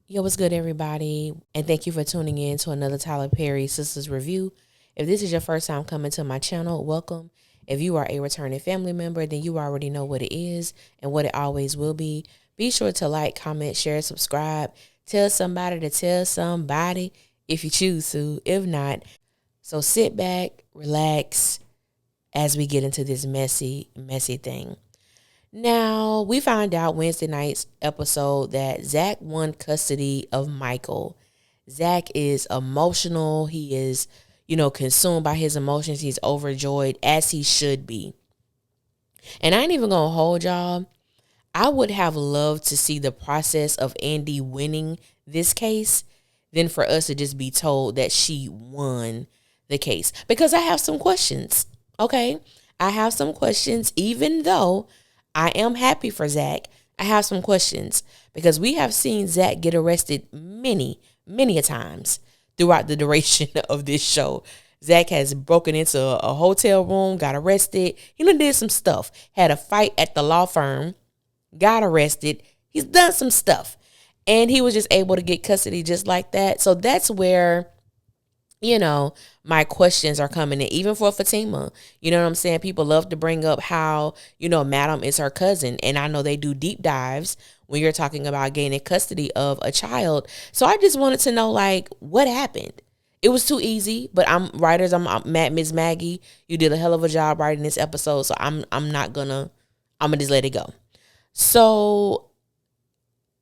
Yo, what's good, everybody? And thank you for tuning in to another Tyler Perry Sisters Review. If this is your first time coming to my channel, welcome. If you are a returning family member, then you already know what it is and what it always will be. Be sure to like, comment, share, subscribe. Tell somebody to tell somebody if you choose to. If not, so sit back, relax as we get into this messy thing. Now, we found out Wednesday night's episode that ZAC won custody of Michael. ZAC is emotional. He is, consumed by his emotions. He's overjoyed, as he should be. And I ain't even going to hold y'all. I would have loved to see the process of Andy winning this case than for us to just be told that she won the case. Because I have some questions, okay? I have some questions, even though I am happy for ZAC. I have some questions because we have seen ZAC get arrested many a times throughout the duration of this show. ZAC has broken into a hotel room, got arrested. He did some stuff. Had a fight at the law firm, got arrested. He's done some stuff. And he was just able to get custody just like that. So that's where, my questions are coming in, even for Fatima. You know what I'm saying? People love to bring up how, Madam is her cousin. And I know they do deep dives when you're talking about gaining custody of a child. So I just wanted to know, what happened? It was too easy, but I'm Ms. Maggie. You did a hell of a job writing this episode. So I'm gonna just let it go. So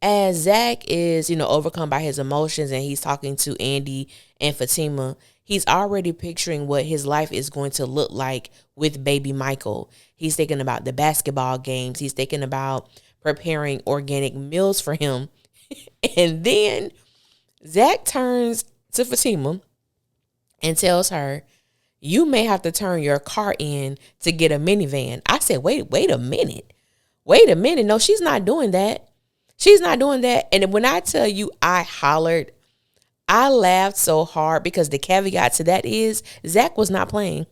as ZAC is, overcome by his emotions and he's talking to Andy and Fatima, he's already picturing what his life is going to look like with baby Michael. He's thinking about the basketball games. He's thinking about preparing organic meals for him. And then ZAC turns to Fatima and tells her, you may have to turn your car in to get a minivan. I said, wait a minute. No, she's not doing that. She's not doing that. And when I tell you I hollered, I laughed so hard because the caveat to that is ZAC was not playing.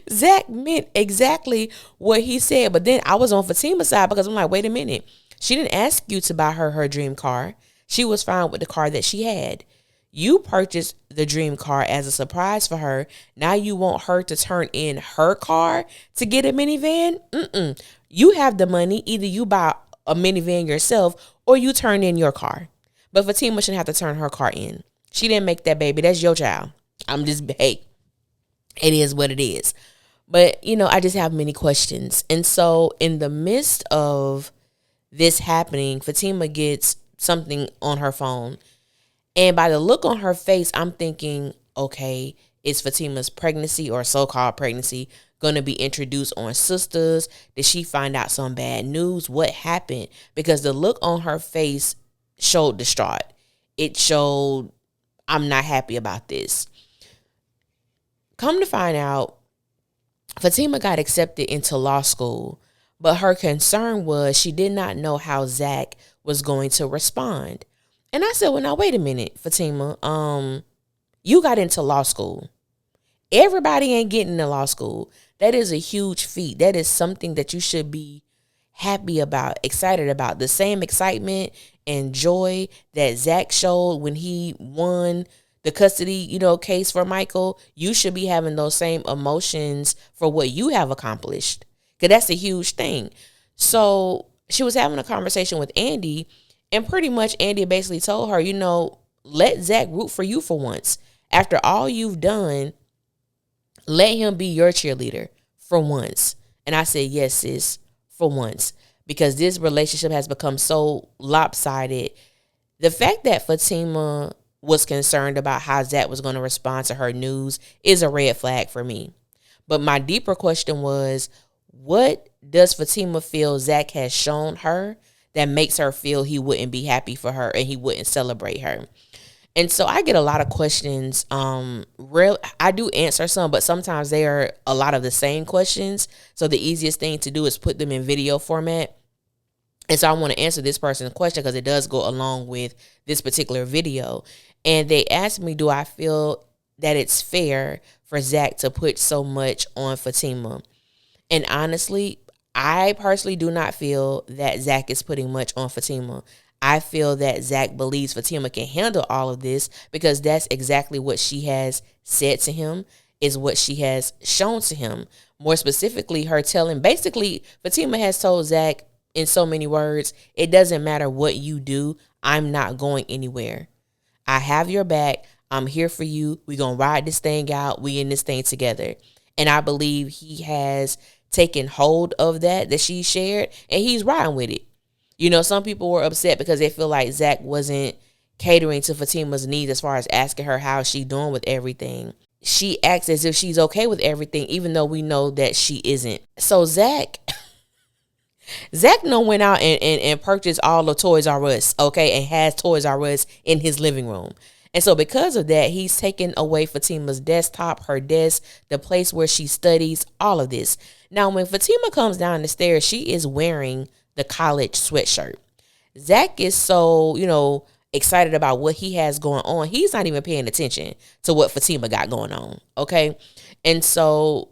ZAC meant exactly what he said. But then I was on Fatima's side because I'm like, wait a minute. She didn't ask you to buy her dream car. She was fine with the car that she had. You purchased the dream car as a surprise for her. Now you want her to turn in her car to get a minivan? You have the money. Either you buy a minivan yourself or you turn in your car. But Fatima shouldn't have to turn her car in. She didn't make that baby. That's your child. Hey, it is what it is. But, I just have many questions. And so in the midst of this happening, Fatima gets something on her phone. And by the look on her face, I'm thinking, okay, is Fatima's pregnancy or so-called pregnancy going to be introduced on SISTAS? Did she find out some bad news? What happened? Because the look on her face showed distraught. It showed, I'm not happy about this. Come to find out, Fatima got accepted into law school, but her concern was she did not know how ZAC was going to respond. And I said, well, now, wait a minute, Fatima. You got into law school. Everybody ain't getting into law school. That is a huge feat. That is something that you should be happy about, excited about. The same excitement and joy that ZAC showed when he won the custody, case for Michael. You should be having those same emotions for what you have accomplished, because that's a huge thing. So she was having a conversation with Andy, and pretty much Andy basically told her, let ZAC root for you for once. After all you've done, let him be your cheerleader for once. And I said, yes, sis, for once. Because this relationship has become so lopsided. The fact that Fatima was concerned about how ZAC was going to respond to her news is a red flag for me. But my deeper question was, what does Fatima feel ZAC has shown her that makes her feel he wouldn't be happy for her and he wouldn't celebrate her? And so I get a lot of questions. I do answer some, but sometimes they are a lot of the same questions. So the easiest thing to do is put them in video format. And so I want to answer this person's question because it does go along with this particular video. And they asked me, do I feel that it's fair for ZAC to put so much on Fatima? And honestly, I personally do not feel that ZAC is putting much on Fatima. I feel that ZAC believes Fatima can handle all of this because that's exactly what she has said to him, is what she has shown to him. More specifically, her telling, basically, Fatima has told ZAC in so many words, it doesn't matter what you do, I'm not going anywhere. I have your back. I'm here for you. We're going to ride this thing out. We in this thing together. And I believe he has taken hold of that she shared, and he's riding with it. You know, some people were upset because they feel like ZAC wasn't catering to Fatima's needs as far as asking her how she's doing with everything. She acts as if she's okay with everything, even though we know that she isn't. So ZAC went out and purchased all the Toys R Us, okay, and has Toys R Us in his living room. And so because of that, he's taken away Fatima's desktop, her desk, the place where she studies, all of this. Now, when Fatima comes down the stairs, she is wearing the college sweatshirt. ZAC is so, excited about what he has going on. He's not even paying attention to what Fatima got going on, okay? And so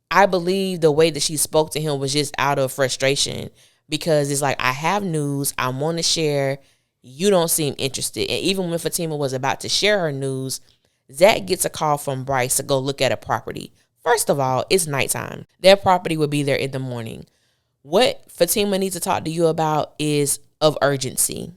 I believe the way that she spoke to him was just out of frustration, because it's like, I have news I want to share. You don't seem interested. And even when Fatima was about to share her news, ZAC gets a call from Bryce to go look at a property. First of all, it's nighttime. Their property will be there in the morning. What Fatima needs to talk to you about is of urgency.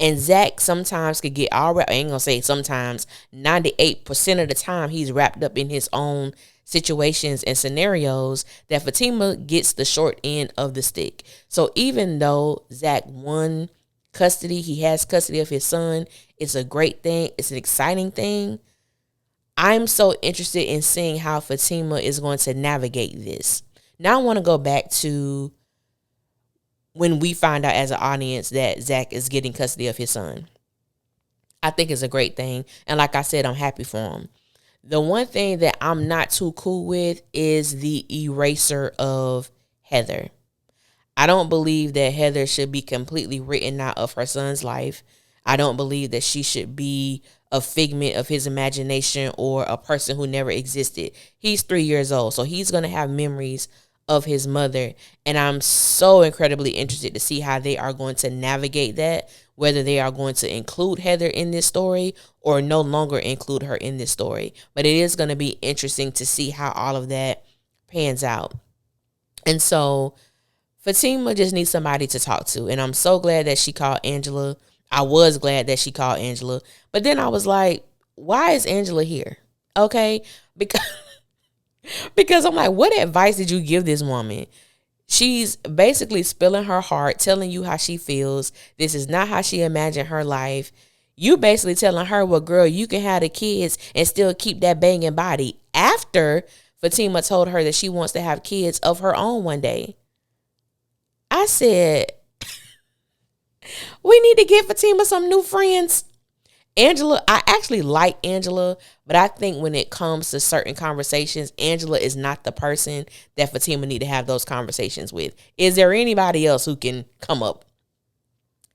And ZAC sometimes could get all wrapped. I ain't going to say sometimes. 98% of the time, he's wrapped up in his own situations and scenarios that Fatima gets the short end of the stick. So even though ZAC won custody, he has custody of his son, it's a great thing. It's an exciting thing. I'm so interested in seeing how Fatima is going to navigate this. Now I want to go back to when we find out as an audience that ZAC is getting custody of his son. I think it's a great thing. And like I said, I'm happy for him. The one thing that I'm not too cool with is the eraser of Heather. I don't believe that Heather should be completely written out of her son's life. I don't believe that she should be a figment of his imagination or a person who never existed. He's 3 years old, so he's going to have memories of his mother. And I'm so incredibly interested to see how they are going to navigate that, whether they are going to include Heather in this story or no longer include her in this story. But it is going to be interesting to see how all of that pans out. And so Fatima just needs somebody to talk to. And I'm so glad that she called Angela. I was glad that she called Angela. But then I was like, why is Angela here? Okay. Because I'm like, what advice did you give this woman? She's basically spilling her heart, telling you how she feels. This is not how she imagined her life. You basically telling her, well, girl, you can have the kids and still keep that banging body, after Fatima told her that she wants to have kids of her own one day. I said, we need to give Fatima some new friends. Angela, I actually like Angela, but I think when it comes to certain conversations, Angela is not the person that Fatima need to have those conversations with. Is there anybody else who can come up?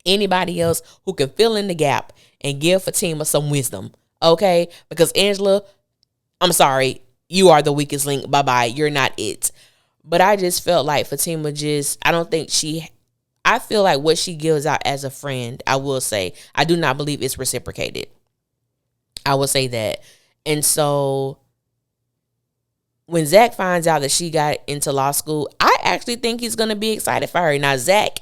Anybody else who can fill in the gap and give Fatima some wisdom? Okay? Because Angela, I'm sorry, you are the weakest link. Bye-bye. You're not it. But I just felt like Fatima I feel like what she gives out as a friend, I will say, I do not believe it's reciprocated. I will say that. And so when ZAC finds out that she got into law school, I actually think he's going to be excited for her. Now, ZAC,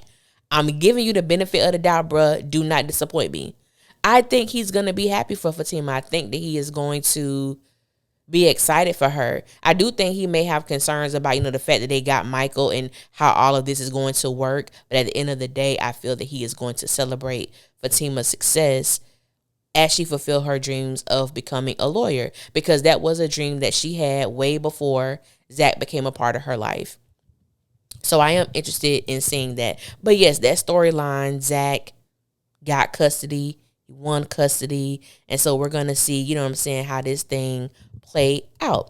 I'm giving you the benefit of the doubt, bruh. Do not disappoint me. I think he's going to be happy for Fatima. I think that he is going to be excited for her. I do think he may have concerns about, the fact that they got Michael and how all of this is going to work. But at the end of the day, I feel that he is going to celebrate Fatima's success as she fulfilled her dreams of becoming a lawyer, because that was a dream that she had way before ZAC became a part of her life. So I am interested in seeing that. But yes, that storyline, ZAC got custody, he won custody. And so we're going to see, how this thing play out.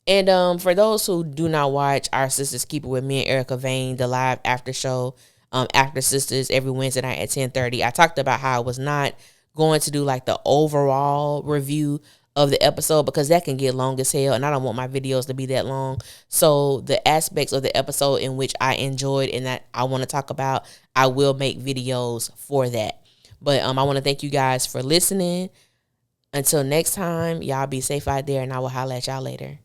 And for those who do not watch our Sisters Keep It With Me and Erica Vane, the live after show, after Sisters every Wednesday night at 10:30, I talked about how I was not going to do like the overall review of the episode, because that can get long as hell and I don't want my videos to be that long. So the aspects of the episode in which I enjoyed and that I want to talk about, I will make videos for that. But I want to thank you guys for listening. Until next time, y'all be safe out there, and I will holler at y'all later.